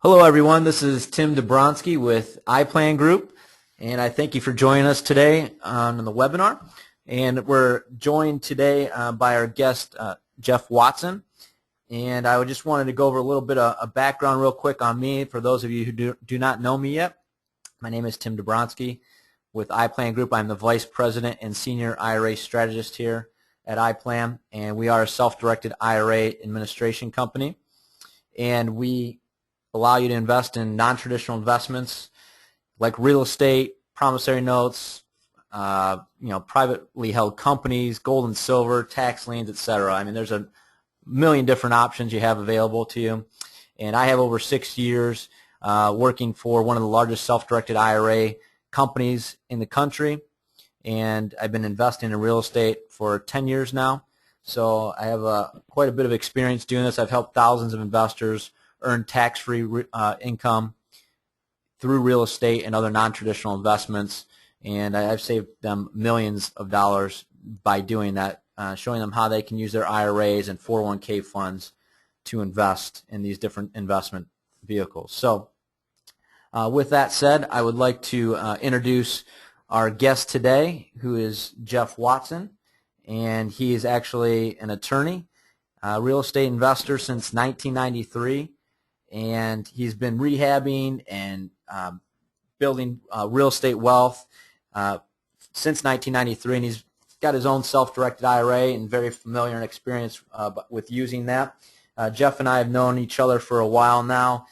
Hello everyone, this is Tim Dobronsky with iPlanGroup, and I thank you for joining us today on the webinar. And we're joined today by our guest, Jeff Watson. And I just wanted to go over a little bit of background real quick on me for those of you who do not know me yet. My name is Tim Dobronsky with iPlanGroup. I'm the Vice President and Senior IRA Strategist here at iPlan, and we are a self-directed IRA administration company. And we allow you to invest in non-traditional investments like real estate, promissory notes, privately held companies, gold and silver, tax liens, etc. I mean, there's a million different options you have available to you. And I have over 6 years working for one of the largest self-directed IRA companies in the country, and I've been investing in real estate for 10 years now. So I have quite a bit of experience doing this. I've helped thousands of investors earn tax-free income through real estate and other non-traditional investments, and I've saved them millions of dollars by doing that, showing them how they can use their IRAs and 401k funds to invest in these different investment vehicles. So with that said, I would like to introduce our guest today, who is Jeff Watson, and he is actually an attorney, real estate investor since 1993. And he's been rehabbing and building real estate wealth since 1993, and he's got his own self-directed IRA and very familiar and experienced with using that. Jeff and I have known each other for a while now.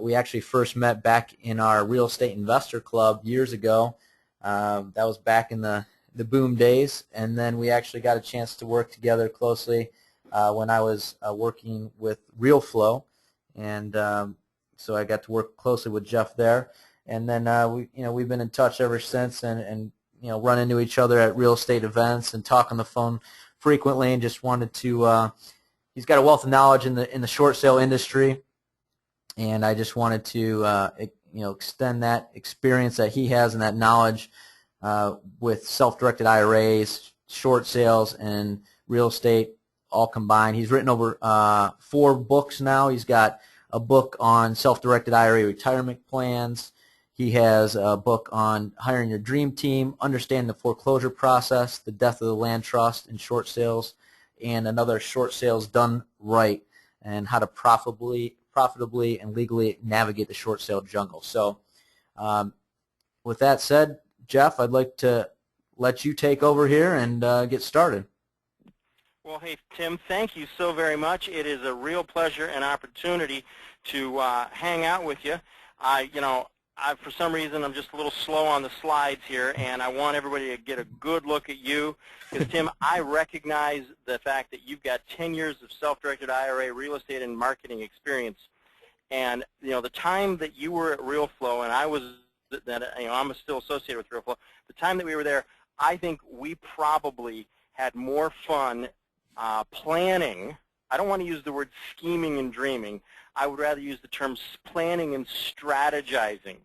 We actually first met back in our real estate investor club years ago. That was back in the boom days, and then we actually got a chance to work together closely when I was working with RealFlow. And so I got to work closely with Jeff there, and then we've been in touch ever since, and run into each other at real estate events and talk on the phone frequently. And just wanted to, he's got a wealth of knowledge in the short sale industry, and I just wanted to extend that experience that he has and that knowledge with self-directed IRAs, short sales, and real estate all combined. He's written over 4 books now. He's got a book on self-directed IRA retirement plans. He has a book on hiring your dream team, understanding the foreclosure process, the death of the land trust, and short sales, and another short sales done right, and how to profitably and legally navigate the short sale jungle. So with that said, Jeff, I'd like to let you take over here and get started. Well, hey, Tim, thank you so very much. It is a real pleasure and opportunity to hang out with you. For some reason, I'm just a little slow on the slides here, and I want everybody to get a good look at you. Because, Tim, I recognize the fact that you've got 10 years of self-directed IRA real estate and marketing experience. And, the time that you were at RealFlow, and I'm still associated with RealFlow, the time that we were there, I think we probably had more fun planning. I don't want to use the word scheming and dreaming. I would rather use the terms planning and strategizing.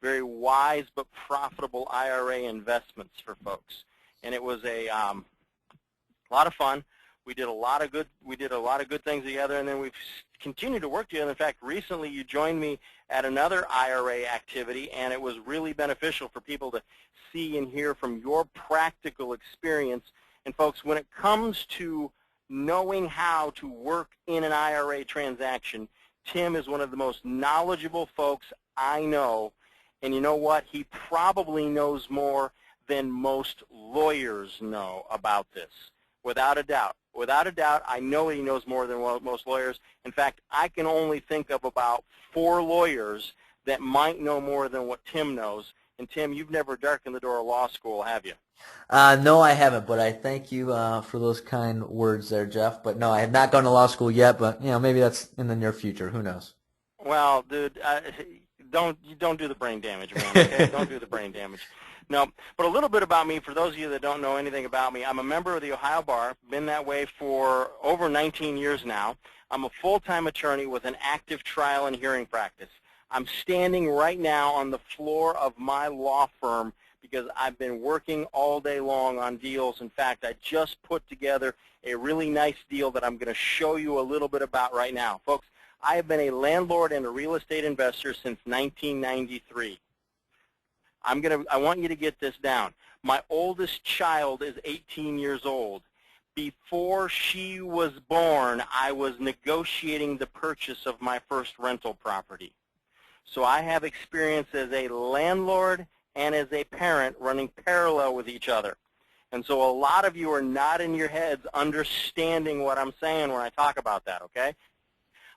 Very wise but profitable IRA investments for folks. And it was a lot of fun. We did a lot of good things together, and then we've continued to work together. In fact, recently you joined me at another IRA activity, and it was really beneficial for people to see and hear from your practical experience. And folks, when it comes to knowing how to work in an IRA transaction, Tim is one of the most knowledgeable folks I know. And you know what? He probably knows more than most lawyers know about this, without a doubt. Without a doubt, I know he knows more than most lawyers. In fact, I can only think of about 4 lawyers that might know more than what Tim knows. And Tim, you've never darkened the door of law school, have you? No, I haven't, but I thank you for those kind words there, Jeff. But no, I have not gone to law school yet, but maybe that's in the near future. Who knows? Well, dude, don't do the brain damage, man. Okay? Don't do the brain damage. No, but a little bit about me, for those of you that don't know anything about me, I'm a member of the Ohio Bar, been that way for over 19 years now. I'm a full-time attorney with an active trial and hearing practice. I'm standing right now on the floor of my law firm because I've been working all day long on deals. In fact, I just put together a really nice deal that I'm going to show you a little bit about right now. Folks, I have been a landlord and a real estate investor since 1993. I want you to get this down. My oldest child is 18 years old. Before she was born, I was negotiating the purchase of my first rental property. So I have experience as a landlord and as a parent running parallel with each other. And so a lot of you are nodding your heads understanding what I'm saying when I talk about that, okay?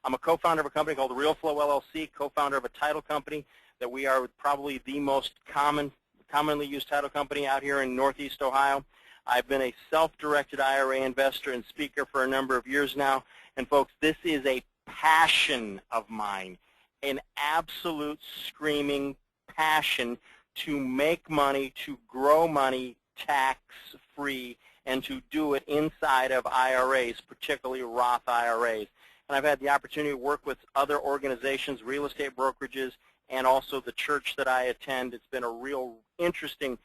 I'm a co-founder of a company called RealFlow LLC, co-founder of a title company that we are probably the most commonly used title company out here in Northeast Ohio. I've been a self-directed IRA investor and speaker for a number of years now. And folks, this is a passion of mine, an absolute screaming passion to make money, to grow money tax-free, and to do it inside of IRAs, particularly Roth IRAs. And I've had the opportunity to work with other organizations, real estate brokerages, and also the church that I attend. It's been a real interesting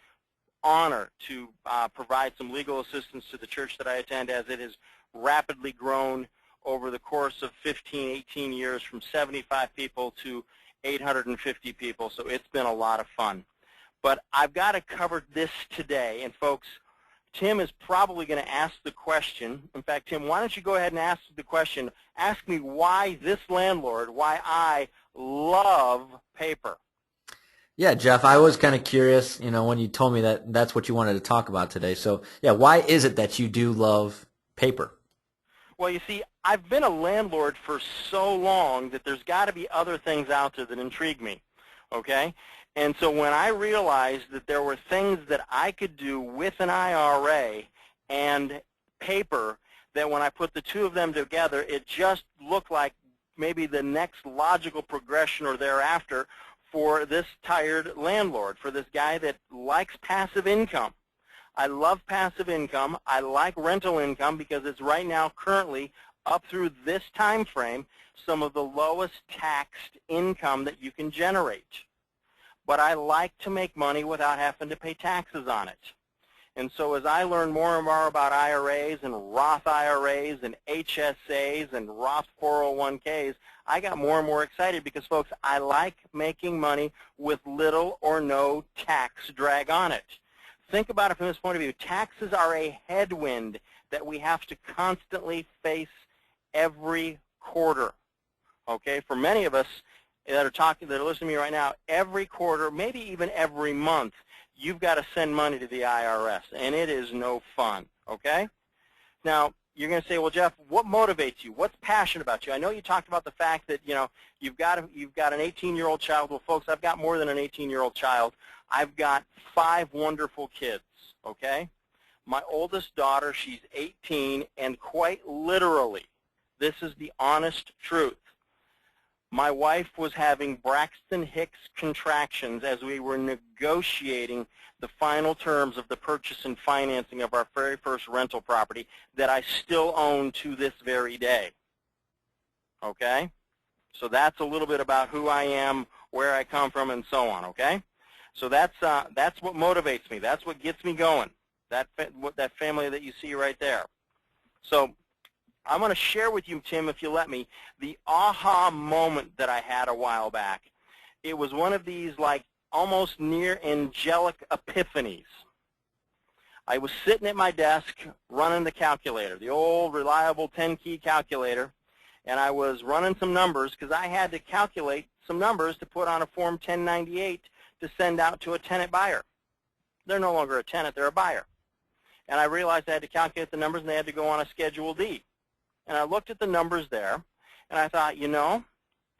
honor to provide some legal assistance to the church that I attend, as it has rapidly grown over the course of 15, 18 years from 75 people to 850 people. So it's been a lot of fun. But I've got to cover this today. And folks, Tim is probably going to ask the question. In fact, Tim, why don't you go ahead and ask the question. Ask me why this landlord, why I love paper. Yeah, Jeff, I was kind of curious, when you told me that that's what you wanted to talk about today. So, yeah, why is it that you do love paper? Well, you see, I've been a landlord for so long that there's got to be other things out there that intrigue me, okay? And so when I realized that there were things that I could do with an IRA and paper, that when I put the two of them together, it just looked like maybe the next logical progression or thereafter for this tired landlord, for this guy that likes passive income. I love passive income. I like rental income because it's right now currently up through this time frame some of the lowest taxed income that you can generate. But I like to make money without having to pay taxes on it. And so as I learn more and more about IRAs and Roth IRAs and HSAs and Roth 401ks, I got more and more excited because, folks, I like making money with little or no tax drag on it. Think about it from this point of view. Taxes are a headwind that we have to constantly face every quarter. Okay, for many of us that are listening to me right now, every quarter, maybe even every month, you've got to send money to the IRS, and it is no fun, okay? Now, you're going to say, well, Jeff, what motivates you? What's passionate about you? I know you talked about the fact that, you've got an 18-year-old child. Well, folks, I've got more than an 18-year-old child. I've got 5 wonderful kids, okay? My oldest daughter, she's 18, and quite literally, this is the honest truth. My wife was having Braxton Hicks contractions as we were negotiating the final terms of the purchase and financing of our very first rental property that I still own to this very day. Okay? So that's a little bit about who I am, where I come from, and so on, okay? So that's what motivates me. That's what gets me going, that family that you see right there. So I'm going to share with you, Tim, if you let me, the aha moment that I had a while back. It was one of these like almost near angelic epiphanies. I was sitting at my desk running the calculator, the old reliable 10-key calculator, and I was running some numbers because I had to calculate some numbers to put on a Form 1098 to send out to a tenant buyer. They're no longer a tenant, they're a buyer. And I realized I had to calculate the numbers and they had to go on a Schedule D. And I looked at the numbers there, and I thought,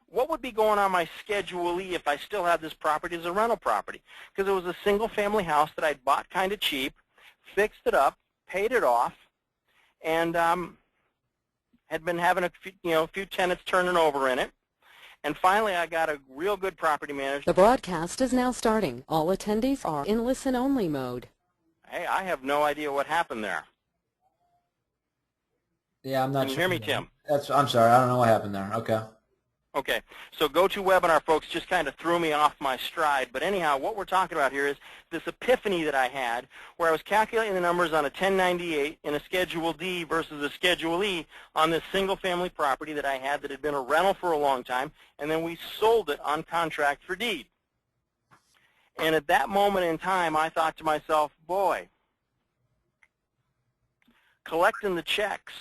what would be going on my Schedule E if I still have this property as a rental property? Because it was a single-family house that I'd bought kind of cheap, fixed it up, paid it off, and had been having a few tenants turning over in it. And finally, I got a real good property manager. The broadcast is now starting. All attendees are in listen-only mode. Hey, I have no idea what happened there. Yeah, I'm not sure. Can you hear me, Tim? I'm sorry. I don't know what happened there. Okay. Okay, so GoToWebinar, folks, just kind of threw me off my stride. But anyhow, what we're talking about here is this epiphany that I had where I was calculating the numbers on a 1098 in a Schedule D versus a Schedule E on this single-family property that I had that had been a rental for a long time, and then we sold it on contract for deed. And at that moment in time, I thought to myself, boy, collecting the checks,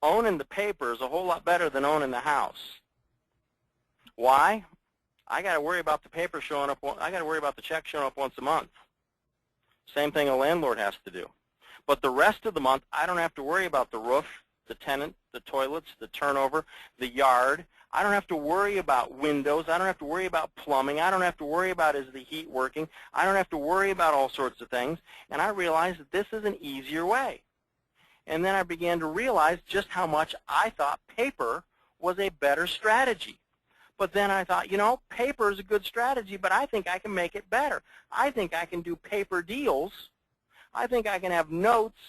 owning the paper is a whole lot better than owning the house. Why? I got to worry about the paper showing up. I got to worry about the check showing up once a month. Same thing a landlord has to do. But the rest of the month, I don't have to worry about the roof, the tenant, the toilets, the turnover, the yard. I don't have to worry about windows. I don't have to worry about plumbing. I don't have to worry about is the heat working. I don't have to worry about all sorts of things. And I realized that this is an easier way. And then I began to realize just how much I thought paper was a better strategy. But then I thought, you know, paper is a good strategy, but I think I can make it better. I think I can do paper deals. I think I can have notes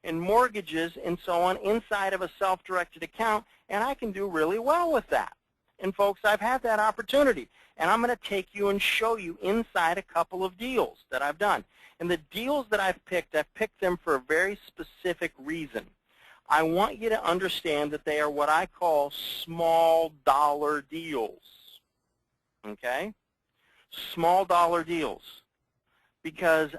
and mortgages and so on inside of a self-directed account, and I can do really well with that. And folks, I've had that opportunity, and I'm going to take you and show you inside a couple of deals that I've done. And the deals that I've picked them for a very specific reason. I want you to understand that they are what I call small dollar deals. Okay? Small dollar deals. Because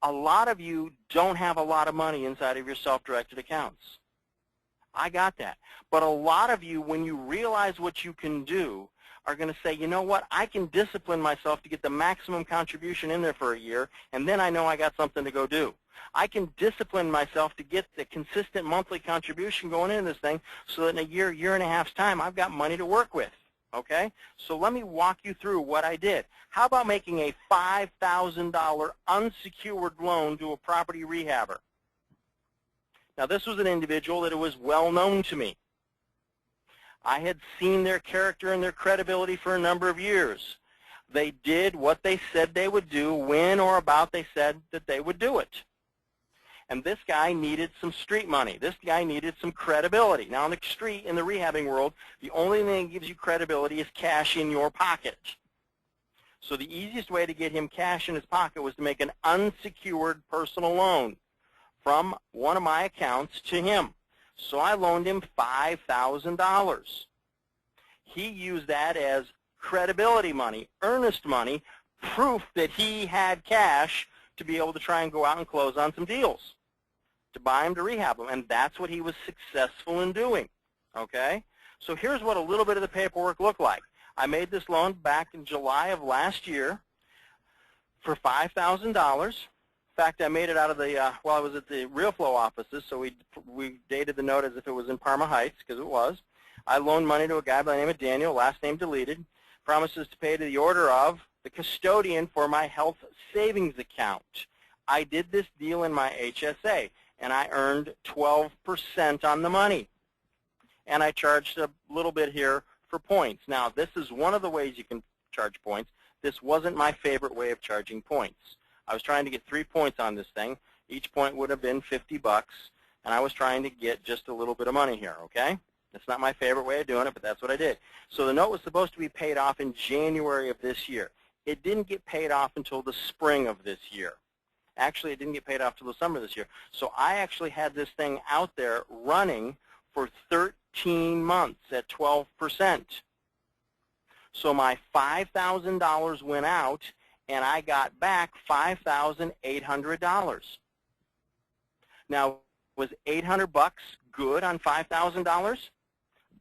a lot of you don't have a lot of money inside of your self-directed accounts. I got that. But a lot of you, when you realize what you can do, are going to say, you know what, I can discipline myself to get the maximum contribution in there for a year, and then I know I got something to go do. I can discipline myself to get the consistent monthly contribution going into this thing so that in a year, year and a half's time, I've got money to work with. Okay? So let me walk you through what I did. How about making a $5,000 unsecured loan to a property rehabber? Now, this was an individual that was well known to me. I had seen their character and their credibility for a number of years. They did what they said they would do when or about they said that they would do it. And this guy needed some street money. This guy needed some credibility. Now, on the street, in the rehabbing world, the only thing that gives you credibility is cash in your pocket. So the easiest way to get him cash in his pocket was to make an unsecured personal loan from one of my accounts to him. So I loaned him $5,000. He used that as credibility money, earnest money, proof that he had cash to be able to try and go out and close on some deals, to buy them, to rehab them. And that's what he was successful in doing. Okay? So here's what a little bit of the paperwork looked like. I made this loan back in July of last year for $5,000. In fact, I made it out of the, I was at the RealFlow offices, so we dated the note as if it was in Parma Heights, because it was. I loaned money to a guy by the name of Daniel, last name deleted, promises to pay to the order of the custodian for my health savings account. I did this deal in my HSA, and I earned 12% on the money. And I charged a little bit here for points. Now, this is one of the ways you can charge points. This wasn't my favorite way of charging points. I was trying to get 3 points on this thing. Each point would have been $50, and I was trying to get just a little bit of money here, okay? That's not my favorite way of doing it, but that's what I did. So the note was supposed to be paid off in January of this year. It didn't get paid off until the spring of this year. Actually, it didn't get paid off until the summer of this year. So I actually had this thing out there running for 13 months at 12%. So my $5,000 went out, and I got back $5,800. Now, was $800 good on $5,000?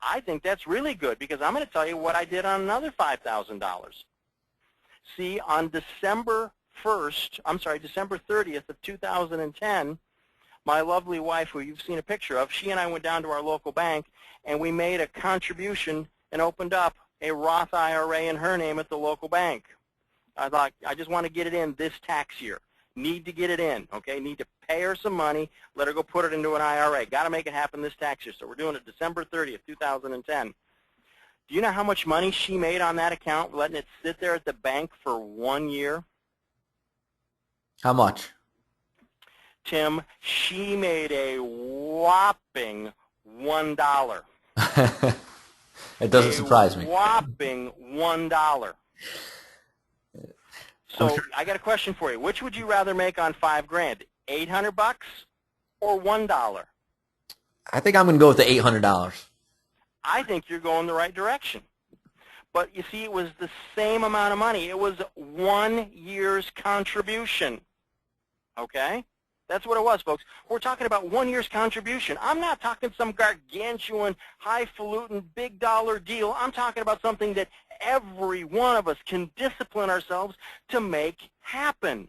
I think that's really good, because I'm going to tell you what I did on another $5,000. See, on December 30th of 2010, my lovely wife, who you've seen a picture of, she and I went down to our local bank, and we made a contribution and opened up a Roth IRA in her name at the local bank. I thought, I just want to get it in this tax year. Need to get it in, okay? Need to pay her some money, let her go put it into an IRA. Got to make it happen this tax year. So we're doing it December 30th, 2010. Do you know how much money she made on that account, letting it sit there at the bank for 1 year? How much? Tim, she made a whopping $1. It doesn't surprise me. A whopping $1. So I got a question for you. Which would you rather make on $5,000? $800 or $1? I think I'm going to go with the $800. I think you're going the right direction. But you see, it was the same amount of money. It was 1 year's contribution. Okay? That's what it was, folks. We're talking about 1 year's contribution. I'm not talking some gargantuan, highfalutin, big dollar deal. I'm talking about something that every one of us can discipline ourselves to make happen.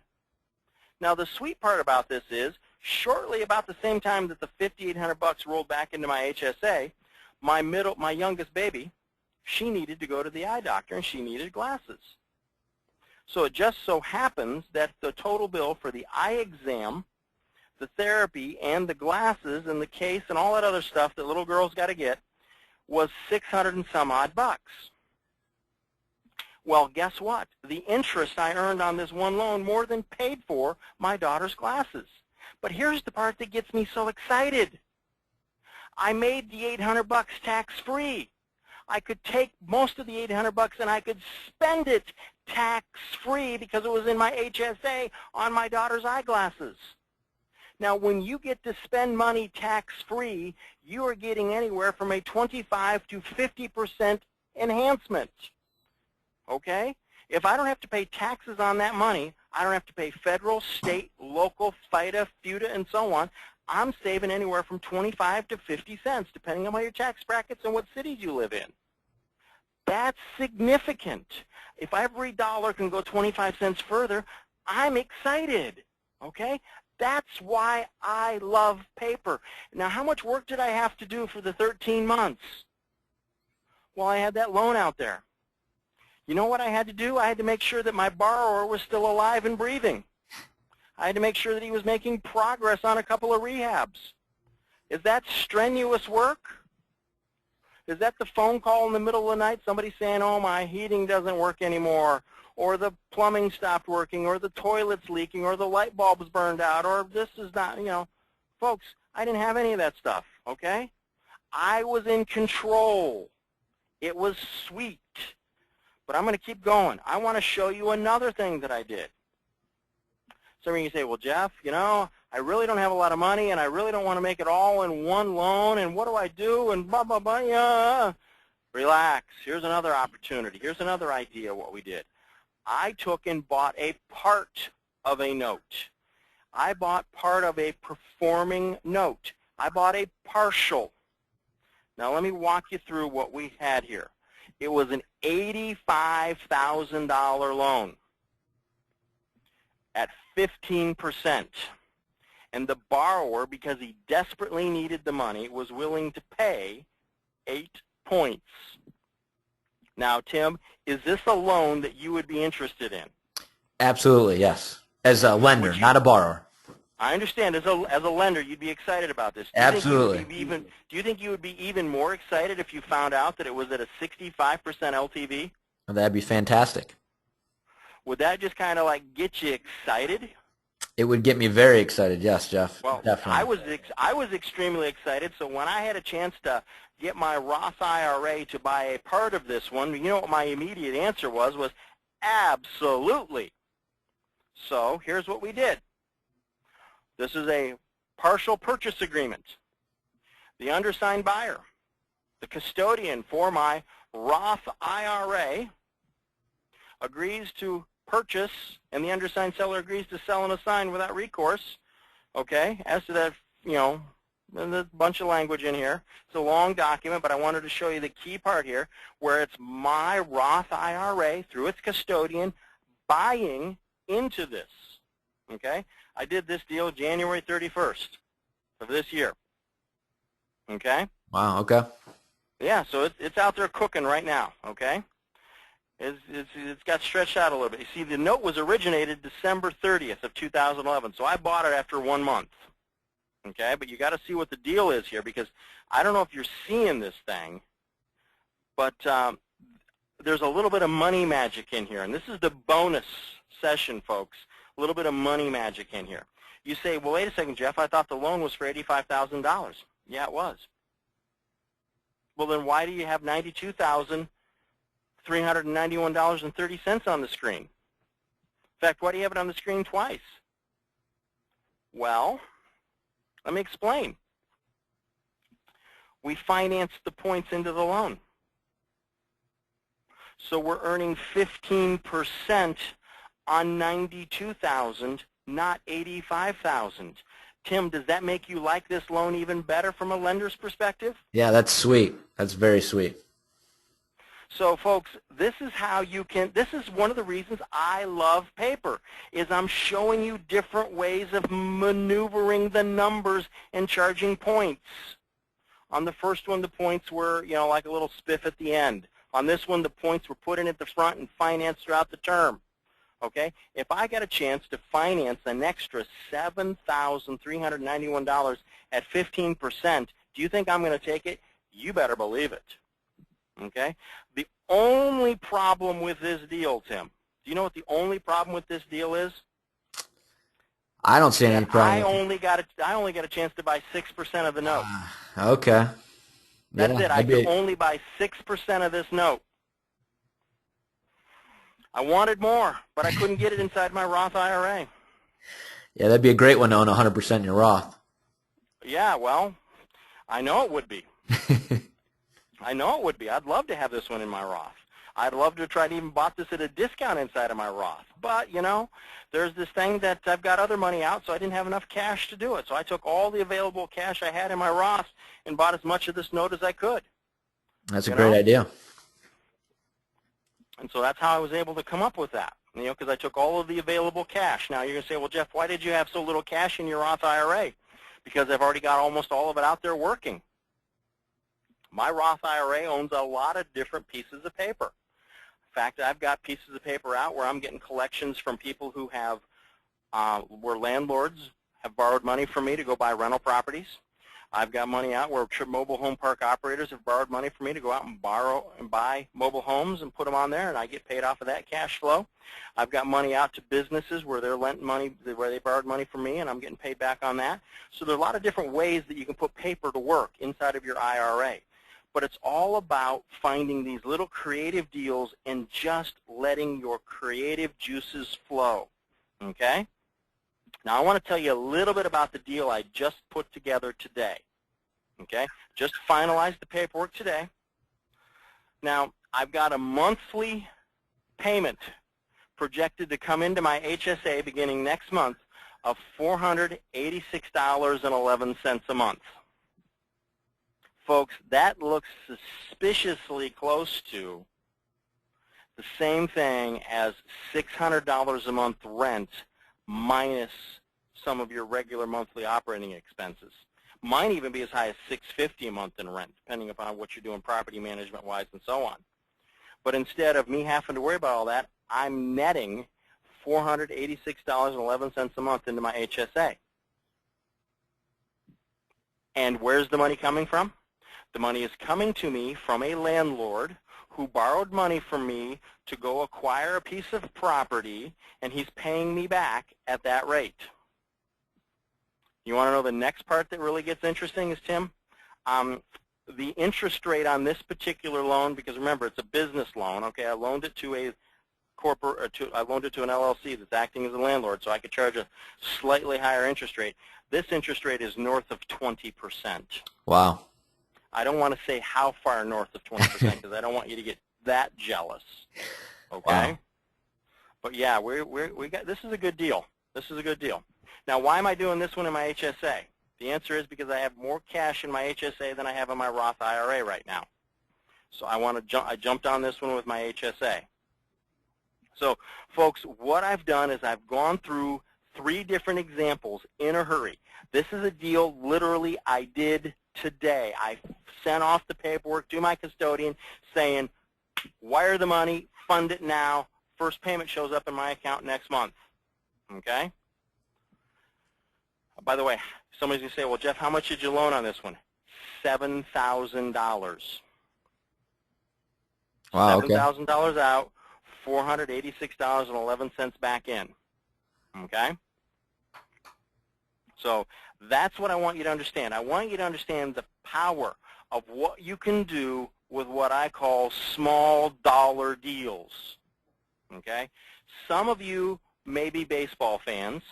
Now, the sweet part about this is, shortly about the same time that the $5,800 rolled back into my HSA, my youngest baby, she needed to go to the eye doctor and she needed glasses. So it just so happens that the total bill for the eye exam, the therapy, and the glasses and the case and all that other stuff that little girls got to get was 600 and some odd bucks. Well, guess what? The interest I earned on this one loan more than paid for my daughter's glasses. But here's the part that gets me so excited. I made the $800 tax-free. I could take most of the $800 and I could spend it tax-free because it was in my HSA on my daughter's eyeglasses. Now, when you get to spend money tax-free, you are getting anywhere from a 25 to 50% enhancement. Okay? If I don't have to pay taxes on that money, I don't have to pay federal, state, local, FIDA, FUTA, and so on. I'm saving anywhere from 25 to 50 cents, depending on your tax brackets and what cities you live in. That's significant. If every dollar can go 25 cents further, I'm excited. Okay? That's why I love paper. Now, how much work did I have to do for the 13 months while I had that loan out there? You know what I had to do? I had to make sure that my borrower was still alive and breathing. I had to make sure that he was making progress on a couple of rehabs. Is that strenuous work? Is that the phone call in the middle of the night, somebody saying, oh, my heating doesn't work anymore, or the plumbing stopped working, or the toilet's leaking, or the light bulb's burned out, or this is not, you know. Folks, I didn't have any of that stuff, okay? I was in control. It was sweet. But I'm going to keep going. I want to show you another thing that I did. Some of you say, well, Jeff, you know, I really don't have a lot of money, and I really don't want to make it all in one loan, and what do I do, and blah, blah, blah, yeah. Relax. Here's another opportunity. Here's another idea of what we did. I took and bought a part of a note. I bought part of a performing note. I bought a partial. Now, let me walk you through what we had here. It was an $85,000 loan at 15%. And the borrower, because he desperately needed the money, was willing to pay 8 points. Now, Tim, is this a loan that you would be interested in? Absolutely, yes. As a lender, not a borrower. I understand. As a lender, you'd be excited about this. Absolutely. Do you think you would be even more excited if you found out that it was at a 65% LTV? That'd be fantastic. Would that just kind of like get you excited? It would get me very excited, yes, Jeff. Well, definitely. I was extremely excited, so when I had a chance to get my Roth IRA to buy a part of this one, you know what my immediate answer was absolutely. So here's what we did. This is a partial purchase agreement. The undersigned buyer, the custodian for my Roth IRA, agrees to purchase, and the undersigned seller agrees to sell and assign without recourse. Okay, as to that, you know, there's a bunch of language in here. It's a long document, but I wanted to show you the key part here, where it's my Roth IRA, through its custodian, buying into this. Okay, I did this deal January 31st of this year. Okay? Wow, okay. Yeah, so it's out there cooking right now, okay? It's got stretched out a little bit. You see, the note was originated December 30th of 2011, so I bought it after 1 month. Okay, but you got to see what the deal is here, because I don't know if you're seeing this thing, but there's a little bit of money magic in here, and this is the bonus session, folks. A little bit of money magic in here. You say, well, wait a second, Jeff, I thought the loan was for $85,000. Yeah, it was. Well, then why do you have $92,391.30 on the screen? In fact, why do you have it on the screen twice? Well, let me explain. We financed the points into the loan. So we're earning 15% on $92,000, not $85,000. Tim, does that make you like this loan even better from a lender's perspective? Yeah, that's sweet. That's very sweet. So, folks, this is how you can, this is one of the reasons I love paper, is I'm showing you different ways of maneuvering the numbers and charging points. On the first one, the points were, like a little spiff at the end. On this one, the points were put in at the front and financed throughout the term. Okay? If I got a chance to finance an extra $7,391 at 15%, do you think I'm going to take it? You better believe it. Okay? The only problem with this deal, Tim, do you know what the only problem with this deal is? I don't see any problem. I only got a chance to buy 6% of the note. Okay. That's Yeah, it. I could only buy 6% of this note. I wanted more, but I couldn't get it inside my Roth IRA. Yeah, that'd be a great one to own 100% in your Roth. Yeah, well, I know it would be. I know it would be. I'd love to have this one in my Roth. I'd love to try to even bought this at a discount inside of my Roth. But, there's this thing that I've got other money out, so I didn't have enough cash to do it. So I took all the available cash I had in my Roth and bought as much of this note as I could. That's a great idea. And so that's how I was able to come up with that, because I took all of the available cash. Now you're going to say, well, Jeff, why did you have so little cash in your Roth IRA? Because I've already got almost all of it out there working. My Roth IRA owns a lot of different pieces of paper. In fact, I've got pieces of paper out where I'm getting collections from people who have, where landlords have borrowed money from me to go buy rental properties. I've got money out where mobile home park operators have borrowed money from me to go out and borrow and buy mobile homes and put them on there, and I get paid off of that cash flow. I've got money out to businesses where they're lent money, where they borrowed money from me, and I'm getting paid back on that. So there are a lot of different ways that you can put paper to work inside of your IRA. But it's all about finding these little creative deals and just letting your creative juices flow. Okay? Now I want to tell you a little bit about the deal I just put together today. Okay? Just finalized the paperwork today. Now I've got a monthly payment projected to come into my HSA beginning next month of $486.11 a month. Folks, that looks suspiciously close to the same thing as $600 a month rent minus some of your regular monthly operating expenses. Might even be as high as $650 a month in rent, depending upon what you're doing property management-wise and so on. But instead of me having to worry about all that, I'm netting $486.11 a month into my HSA. And where's the money coming from? The money is coming to me from a landlord who borrowed money from me to go acquire a piece of property, and he's paying me back at that rate. You want to know the next part that really gets interesting is, Tim? The interest rate on this particular loan, because remember, it's a business loan, okay? I loaned it to a corporate, I loaned it to an LLC that's acting as a landlord, so I could charge a slightly higher interest rate. This interest rate is north of 20%. Wow. I don't want to say how far north of 20% because I don't want you to get that jealous. Okay? Wow. But yeah, we got, this is a good deal. This is a good deal. Now, why am I doing this one in my HSA? The answer is because I have more cash in my HSA than I have in my Roth IRA right now. So I jumped on this one with my HSA. So, folks, what I've done is I've gone through 3 different examples in a hurry. This is a deal literally I did today. I sent off the paperwork to my custodian saying, wire the money, fund it now, first payment shows up in my account next month. Okay? By the way, somebody's going to say, well, Jeff, how much did you loan on this one? $7,000. Wow, okay. $7,000 out, $486.11 back in. Okay? So that's what I want you to understand. I want you to understand the power of what you can do with what I call small dollar deals. Okay? Some of you may be baseball fans.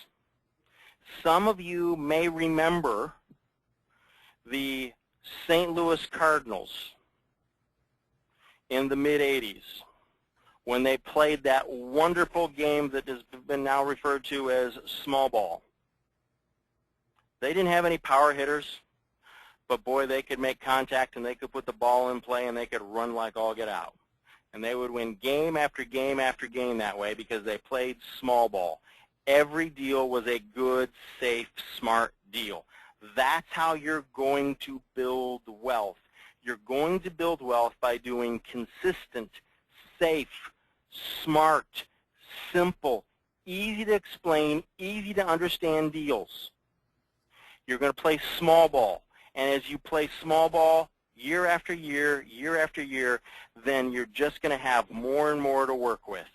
Some of you may remember the St. Louis Cardinals in the mid-'80s when they played that wonderful game that has been now referred to as small ball. They didn't have any power hitters, but boy, they could make contact and they could put the ball in play and they could run like all get out. And they would win game after game after game that way because they played small ball. Every deal was a good, safe, smart deal. That's how you're going to build wealth. You're going to build wealth by doing consistent, safe, smart, simple, easy to explain, easy to understand deals. You're going to play small ball. And as you play small ball year after year, year after year, then you're just going to have more and more to work with.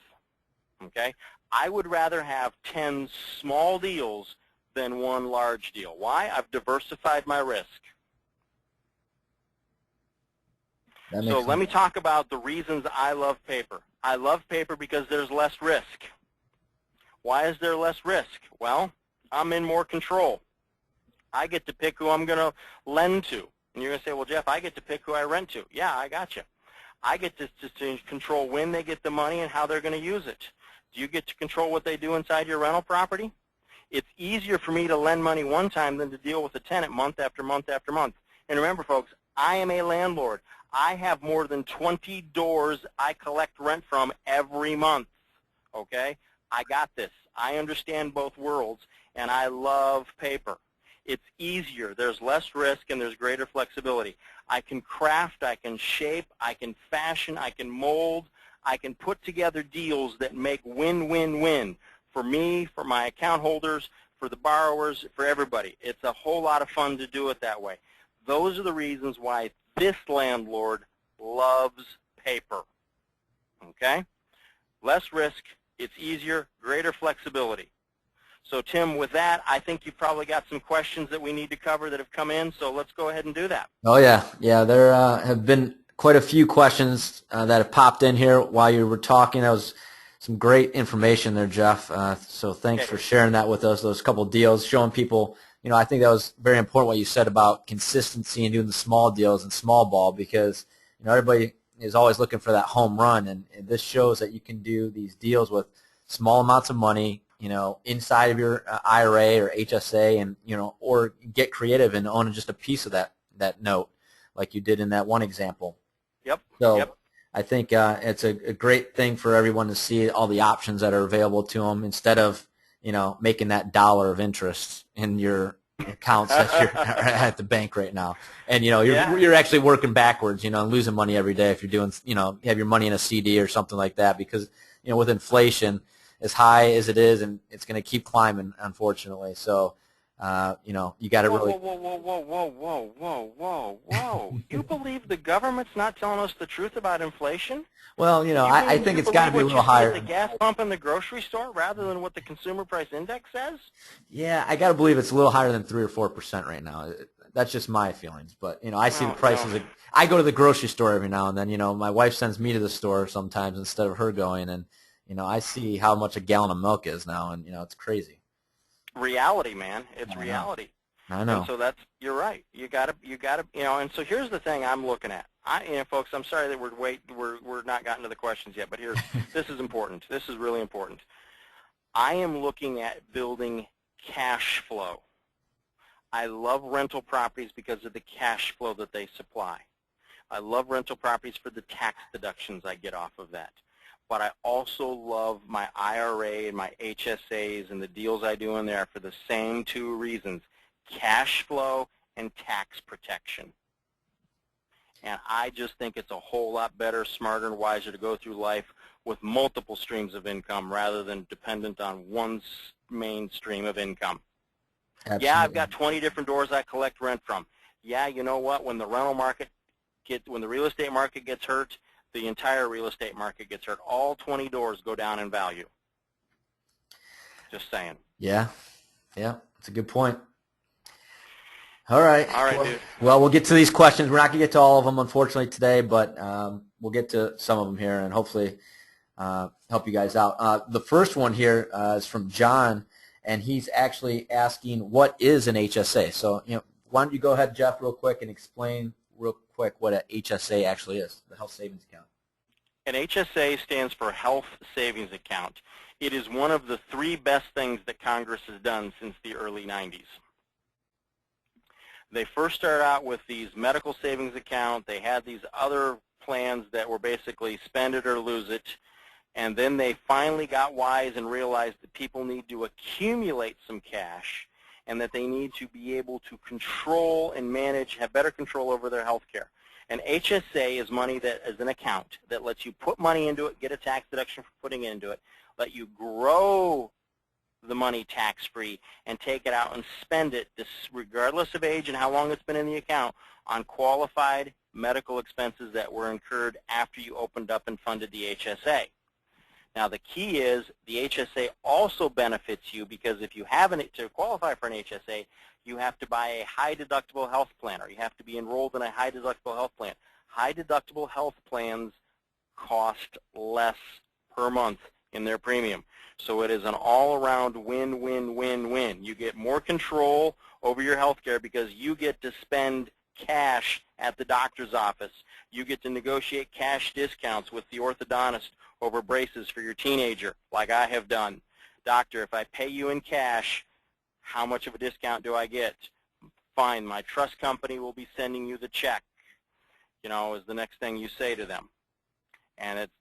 Okay? I would rather have 10 small deals than one large deal. Why? I've diversified my risk. So let me talk about the reasons I love paper. I love paper because there's less risk. Why is there less risk? Well, I'm in more control. I get to pick who I'm going to lend to. And you're going to say, well, Jeff, I get to pick who I rent to. Yeah, I got you. I get to control when they get the money and how they're going to use it. Do you get to control what they do inside your rental property? It's easier for me to lend money one time than to deal with a tenant month after month after month. And remember, folks, I am a landlord. I have more than 20 doors I collect rent from every month. Okay? I got this. I understand both worlds, and I love paper. It's easier. There's less risk, and there's greater flexibility. I can craft, I can shape, I can fashion, I can mold, I can put together deals that make win-win-win for me, for my account holders, for the borrowers, for everybody. It's a whole lot of fun to do it that way. Those are the reasons why this landlord loves paper. Okay? Less risk, it's easier, greater flexibility. So, Tim, with that, I think you've probably got some questions that we need to cover that have come in, so let's go ahead and do that. Oh, yeah. Yeah, there have been quite a few questions that have popped in here while you were talking. That was some great information there, Jeff. So thanks for sharing that with us, those couple deals, showing people, I think that was very important what you said about consistency and doing the small deals and small ball because, everybody is always looking for that home run, and this shows that you can do these deals with small amounts of money, inside of your IRA or HSA and, or get creative and own just a piece of that note like you did in that one example. Yep. So yep. I think it's a great thing for everyone to see all the options that are available to them instead of, making that dollar of interest in your accounts that you're at the bank right now. And, you're actually working backwards, and losing money every day if you're doing, you have your money in a CD or something like that because, with inflation, as high as it is, and it's going to keep climbing, unfortunately. So, you got to really. Whoa! You believe the government's not telling us the truth about inflation? Well, I think it's got to be a little higher. At the gas pump in the grocery store, rather than what the consumer price index says. Yeah, I got to believe it's a little higher than 3 or 4% right now. That's just my feelings, but I see the prices. I go to the grocery store every now and then. My wife sends me to the store sometimes instead of her going, and I see how much a gallon of milk is now, and it's crazy. Reality, man. It's reality. I know. And so you're right. You gotta, and so here's the thing I'm looking at. Folks, I'm sorry that we're not gotten to the questions yet, but this is important. This is really important. I am looking at building cash flow. I love rental properties because of the cash flow that they supply. I love rental properties for the tax deductions I get off of that. But I also love my IRA and my HSAs and the deals I do in there for the same two reasons, cash flow and tax protection. And I just think it's a whole lot better, smarter, and wiser to go through life with multiple streams of income rather than dependent on one main stream of income. Absolutely. Yeah, I've got 20 different doors I collect rent from. Yeah, you know what? When the when the real estate market gets hurt, the entire real estate market gets hurt. All 20 doors go down in value. Just saying. Yeah, it's a good point. All right. All right, dude. Well, we'll get to these questions. We're not going to get to all of them, unfortunately, today, but we'll get to some of them here and hopefully help you guys out. The first one here is from John, and he's actually asking, what is an HSA? So, why don't you go ahead, Jeff, real quick and explain real quick what an HSA actually is, the health savings account. An HSA stands for Health Savings Account. It is one of the 3 best things that Congress has done since the early 90s. They first started out with these medical savings account. They had these other plans that were basically spend it or lose it. And then they finally got wise and realized that people need to accumulate some cash and that they need to be able to control and manage, have better control over their health care. An HSA is money that is an account that lets you put money into it, get a tax deduction for putting it into it, let you grow the money tax-free and take it out and spend it, regardless of age and how long it's been in the account, on qualified medical expenses that were incurred after you opened up and funded the HSA. Now, the key is the HSA also benefits you because if you have to qualify for an HSA, you have to buy a high-deductible health plan, or you have to be enrolled in a high-deductible health plan. High-deductible health plans cost less per month in their premium. So it is an all-around win-win-win-win. You get more control over your health care because you get to spend cash at the doctor's office. You get to negotiate cash discounts with the orthodontist over braces for your teenager, like I have done. Doctor, if I pay you in cash, how much of a discount do I get? Fine, my trust company will be sending you the check, is the next thing you say to them. And it's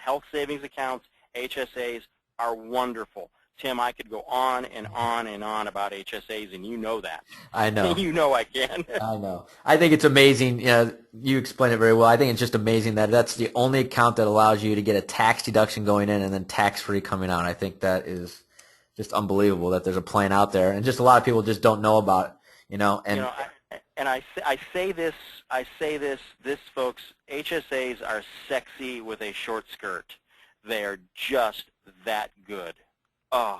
health savings accounts, HSAs, are wonderful. Tim, I could go on and on and on about HSAs, and you know that. I know. You know I can. I know. I think it's amazing. You explained it very well. I think it's just amazing that that's the only account that allows you to get a tax deduction going in and then tax-free coming out. I think that is just unbelievable that there's a plan out there, and just a lot of people just don't know about it. And I say this, folks, HSAs are sexy with a short skirt. They are just that good. Oh,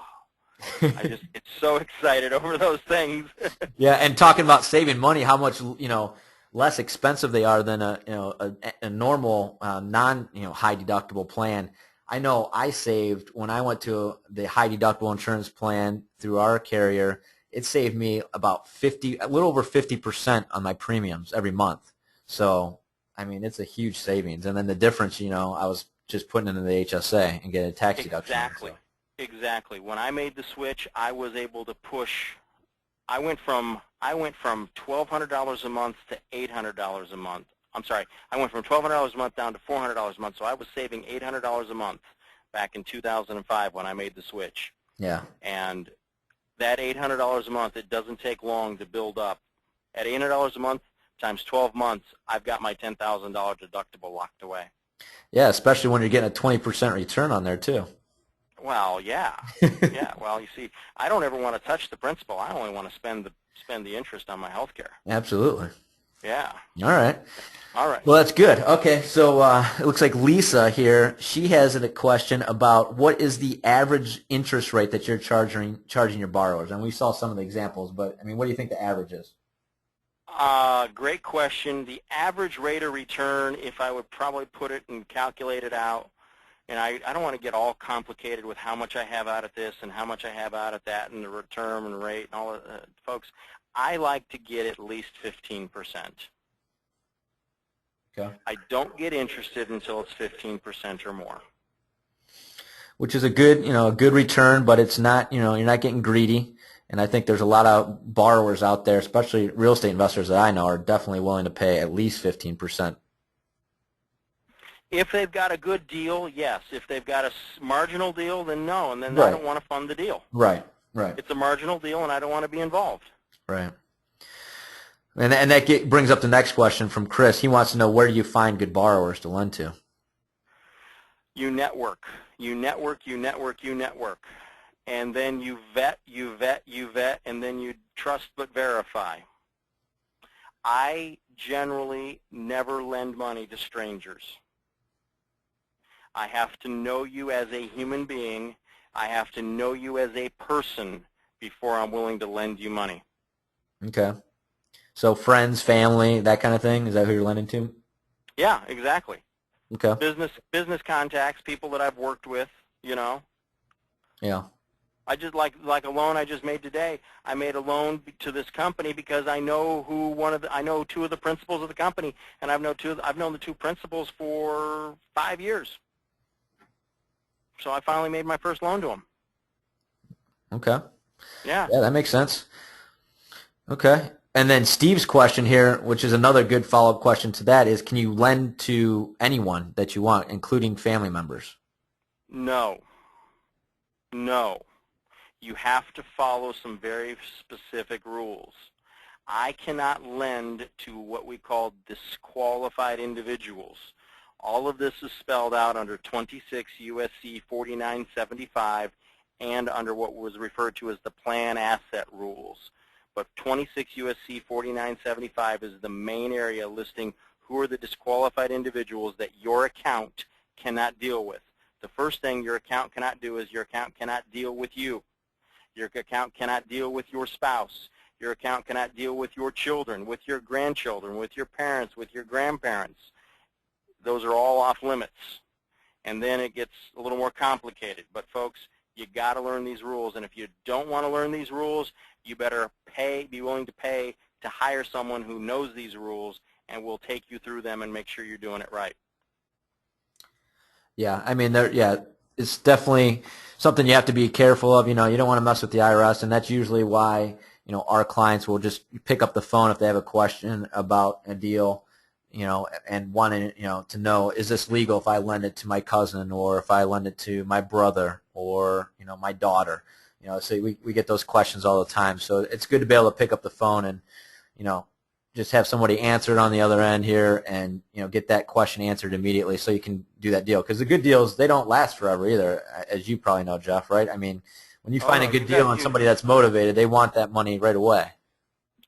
I just get so excited over those things. Yeah, and talking about saving money, how much less expensive they are than a normal non high deductible plan. I know I saved when I went to the high deductible insurance plan through our carrier. It saved me about a little over 50% on my premiums every month. So I mean, it's a huge savings. And then the difference, I was just putting it into the HSA and getting a tax deduction. Exactly. When I made the switch, I was able to push. I went from $1,200 a month to $800 a month. I'm sorry. I went from $1,200 a month down to $400 a month. So I was saving $800 a month back in 2005 when I made the switch. Yeah. And that $800 a month, it doesn't take long to build up. At $800 a month times 12 months, I've got my $10,000 deductible locked away. Yeah, especially when you're getting a 20% return on there too. Well, yeah. Yeah. Well, you see, I don't ever want to touch the principal. I only want to spend the interest on my health care. Absolutely. Yeah. All right. Well, that's good. Okay, so it looks like Lisa here, she has a question about what is the average interest rate that you're charging your borrowers? And we saw some of the examples, but I mean, what do you think the average is? Great question. The average rate of return, if I would probably put it and calculate it out, and I don't want to get all complicated with how much I have out at this and how much I have out at that and the return and rate and all that, folks. I like to get at least 15%. Okay. I don't get interested until it's 15% or more. Which is a good return, but it's not, you're not getting greedy. And I think there's a lot of borrowers out there, especially real estate investors that I know, are definitely willing to pay at least 15%. If they've got a good deal, yes. If they've got a marginal deal, then no, and then Right. I don't want to fund the deal. Right. It's a marginal deal, and I don't want to be involved. Right. And that brings up the next question from Chris. He wants to know, where do you find good borrowers to lend to? You network. And then you vet, and then you trust but verify. I generally never lend money to strangers. I have to know you as a human being. I have to know you as a person before I'm willing to lend you money. Okay. So friends, family, that kind of thing. Is that who you're lending to? Yeah, exactly. Okay. Business contacts, people that I've worked with, you know. Yeah. I just like a loan I just made today. I made a loan to this company because I know I know two of the principals of the company, and I've known the two principals for 5 years. So I finally made my first loan to them. Okay. Yeah. Yeah, that makes sense. Okay. And then Steve's question here, which is another good follow-up question to that, is can you lend to anyone that you want, including family members? No. No. You have to follow some very specific rules. I cannot lend to what we call disqualified individuals. All of this is spelled out under 26 U.S.C. 4975 and under what was referred to as the plan asset rules. But 26 U.S.C. 4975 is the main area listing who are the disqualified individuals that your account cannot deal with. The first thing your account cannot do is your account cannot deal with you. Your account cannot deal with your spouse. Your account cannot deal with your children, with your grandchildren, with your parents, with your grandparents. Those are all off limits. And then it gets a little more complicated. But folks, you got to learn these rules. And if you don't want to learn these rules, you better be willing to pay to hire someone who knows these rules and will take you through them and make sure you're doing it right. Yeah, I mean, it's definitely something you have to be careful of. You know, you don't want to mess with the IRS, and that's usually why, our clients will just pick up the phone if they have a question about a deal, and wanting, to know, is this legal if I lend it to my cousin or if I lend it to my brother or, my daughter? So we get those questions all the time. So it's good to be able to pick up the phone and, just have somebody answer it on the other end here and, get that question answered immediately so you can do that deal. Because the good deals, they don't last forever either, as you probably know, Jeff, right? I mean, when you find a good deal on somebody that's motivated, they want that money right away.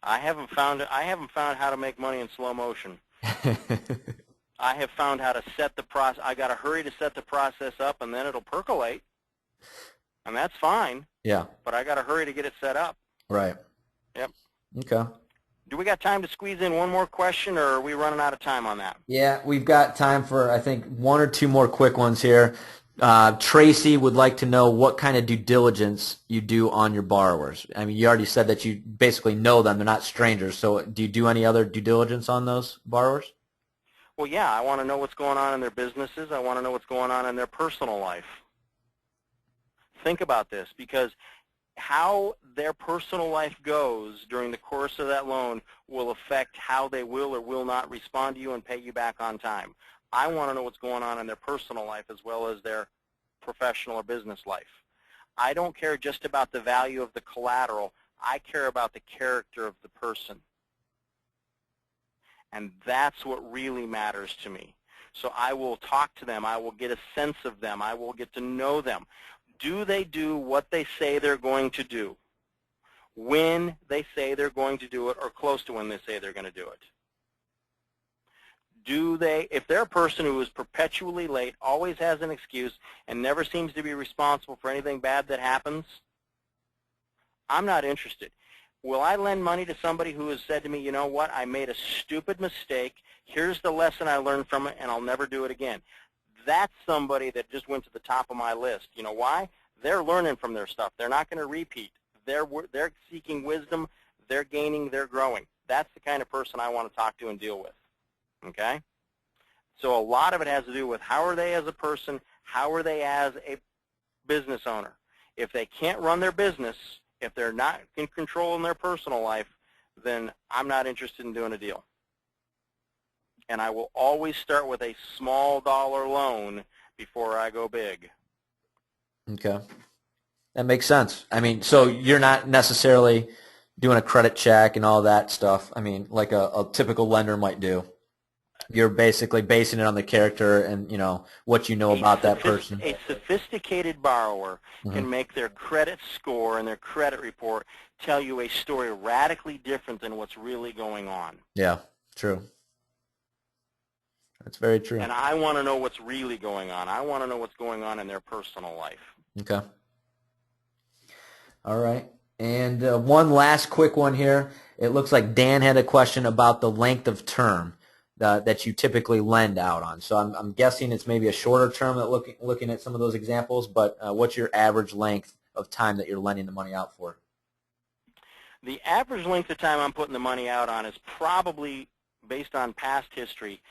I haven't found how to make money in slow motion. I have found how to set the process. I got to hurry to set the process up, and then it'll percolate, and that's fine. Yeah. But I got to hurry to get it set up. Right. Yep. Okay. Do we got time to squeeze in one more question, or are we running out of time on that? Yeah, we've got time for, I think, one or two more quick ones here. Tracy would like to know what kind of due diligence you do on your borrowers. I mean, you already said that you basically know them. They're not strangers. So do you do any other due diligence on those borrowers? Well, yeah, I want to know what's going on in their businesses. I want to know what's going on in their personal life. Think about this, because how their personal life goes during the course of that loan will affect how they will or will not respond to you and pay you back on time. I want to know what's going on in their personal life as well as their professional or business life. I don't care just about the value of the collateral. I care about the character of the person. And that's what really matters to me. So I will talk to them. I will get a sense of them. I will get to know them. Do they do what they say they're going to do when they say they're going to do it or close to when they say they're going to do it? If they're a person who is perpetually late, always has an excuse, and never seems to be responsible for anything bad that happens, I'm not interested. Will I lend money to somebody who has said to me, you know what, I made a stupid mistake, here's the lesson I learned from it, and I'll never do it again? That's somebody that just went to the top of my list. You know why? They're learning from their stuff. They're not going to repeat. They're seeking wisdom. They're gaining. They're growing. That's the kind of person I want to talk to and deal with. Okay? So a lot of it has to do with how are they as a person, how are they as a business owner. If they can't run their business, if they're not in control in their personal life, then I'm not interested in doing a deal. And I will always start with a small dollar loan before I go big. Okay. That makes sense. I mean, so you're not necessarily doing a credit check and all that stuff, I mean, like a typical lender might do. You're basically basing it on the character and, what you know about that person. A sophisticated borrower can make their credit score and their credit report tell you a story radically different than what's really going on. Yeah, true. That's very true. And I want to know what's really going on. I want to know what's going on in their personal life. Okay. All right. And one last quick one here. it looks like Dan had a question about the length of term that you typically lend out on. So I'm guessing it's maybe a shorter term that looking at some of those examples, but what's your average length of time that you're lending the money out for? The average length of time I'm putting the money out on is probably, based on past history,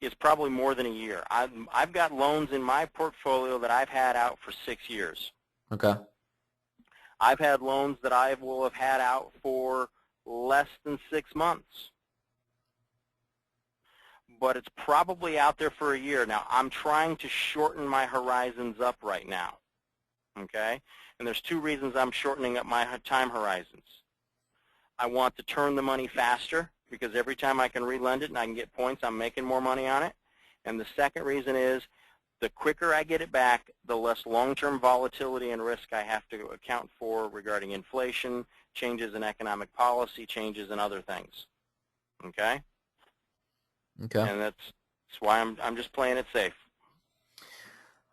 is probably more than a year. I've got loans in my portfolio that I've had out for 6 years. Okay. I've had loans that I will have had out for less than 6 months. But it's probably out there for a year. Now, I'm trying to shorten my horizons up right now, okay? And there's 2 reasons I'm shortening up my time horizons. I want to turn the money faster because every time I can relend it and I can get points, I'm making more money on it. And the second reason is the quicker I get it back, the less long-term volatility and risk I have to account for regarding inflation, changes in economic policy, changes in other things, okay? Okay. And that's why I'm just playing it safe.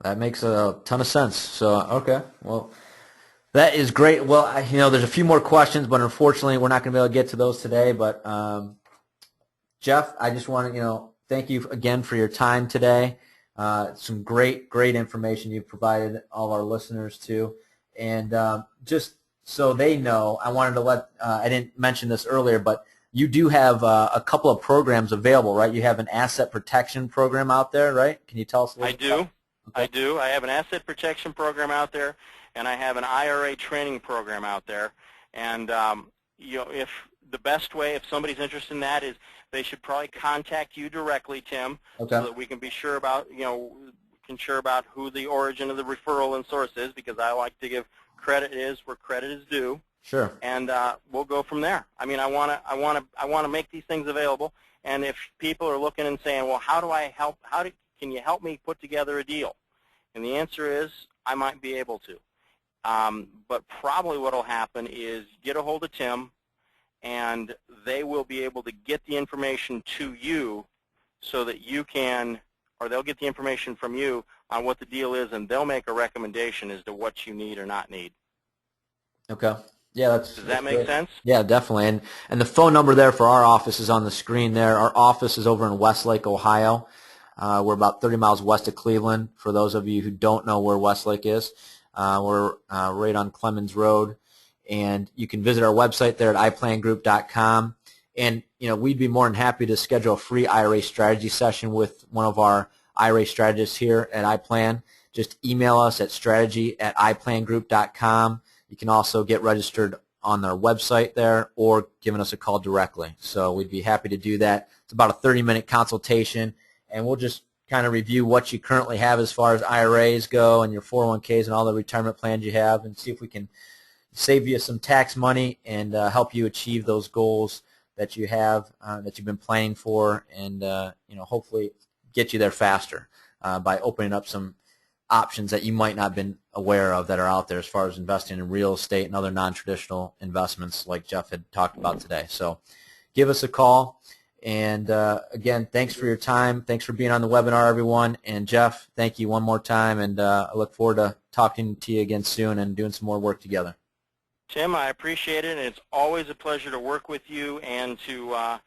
That makes a ton of sense. So, okay, well, that is great. Well, there's a few more questions, but unfortunately, we're not going to be able to get to those today. But Jeff, I just want to, thank you again for your time today. Some great information you've provided all of our listeners too. And just so they know, I wanted to I didn't mention this earlier, but you do have a couple of programs available, right? You have an asset protection program out there, right? Can you tell us a little bit? Okay. I do. I have an asset protection program out there, and I have an IRA training program out there. And if the best way, if somebody's interested in that, is they should probably contact you directly, Tim, okay, so that we can be sure about, about who the origin of the referral and source is, because I like to give credit is where credit is due. Sure. And we'll go from there. I mean, I want to make these things available. And if people are looking and saying, well, how do I help? Can you help me put together a deal? And the answer is, I might be able to. But probably what will happen is get a hold of Tim, and they will be able to get the information to you so that you can, or they'll get the information from you on what the deal is, and they'll make a recommendation as to what you need or not need. Okay. Yeah, does that make great. sense? Yeah, definitely. And the phone number there for our office is on the screen there. Our office is over in Westlake, Ohio. We're about 30 miles west of Cleveland. For those of you who don't know where Westlake is, we're right on Clemens Road. And you can visit our website there at iPlanGroup.com. And, we'd be more than happy to schedule a free IRA strategy session with one of our IRA strategists here at iPlan. Just email us at strategy@iPlanGroup.com. You can also get registered on their website there or giving us a call directly. So we'd be happy to do that. It's about a 30-minute consultation, and we'll just kind of review what you currently have as far as IRAs go and your 401ks and all the retirement plans you have, and see if we can save you some tax money and help you achieve those goals that you have, that you've been planning for, and hopefully get you there faster by opening up some options that you might not have been aware of that are out there as far as investing in real estate and other non-traditional investments like Jeff had talked about today. So give us a call. And again, thanks for your time. Thanks for being on the webinar, everyone. And Jeff, thank you one more time. And I look forward to talking to you again soon and doing some more work together. Tim, I appreciate it. And it's always a pleasure to work with you and to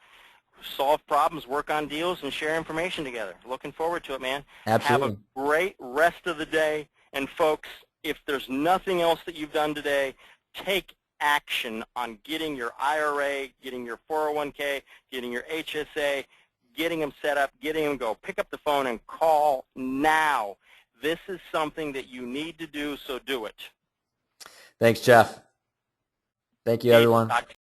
solve problems, work on deals, and share information together. Looking forward to it, man. Absolutely. Have a great rest of the day. And folks, if there's nothing else that you've done today, take action on getting your IRA, getting your 401k, getting your HSA, getting them set up, getting them go. Pick up the phone and call now. This is something that you need to do, so do it. Thanks, Jeff. Thank you, everyone.